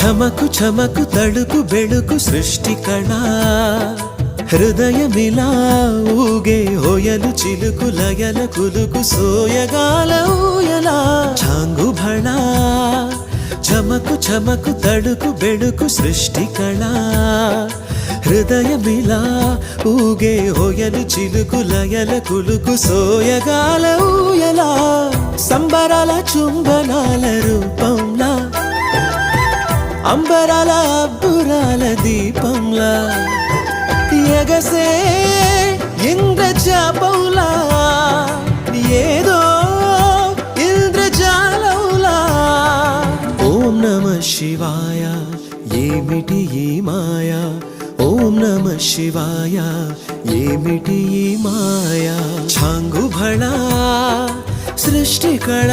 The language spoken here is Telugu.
చమకు చమకు తడుకు బెడుకు సృష్టి కళ హృదయమిలా ఊగే హోయలు చిలుకు లయల కులుకు సోయగాల ఊయలా చాంగు భళ చమకు చమకు తడుకు బెడుకు సృష్టి కళ హృదయమిలా ఊగే హోయలు చిలుకు లయల కులుకు సోయగాల ఊయలా సంబరాల చుంబనాల రూపంలా అంబరాల అబ్బురాల దీపంలా ఎగసే ఇంద్రజాపంలా ఏదో ఇంద్రజాలంలా ఓం నమః శివాయ ఏమిటి ఈ మాయా ఓం నమః శివాయ ఏమిటి ఈ మాయా ఛాంగు భళ సృష్టి కళ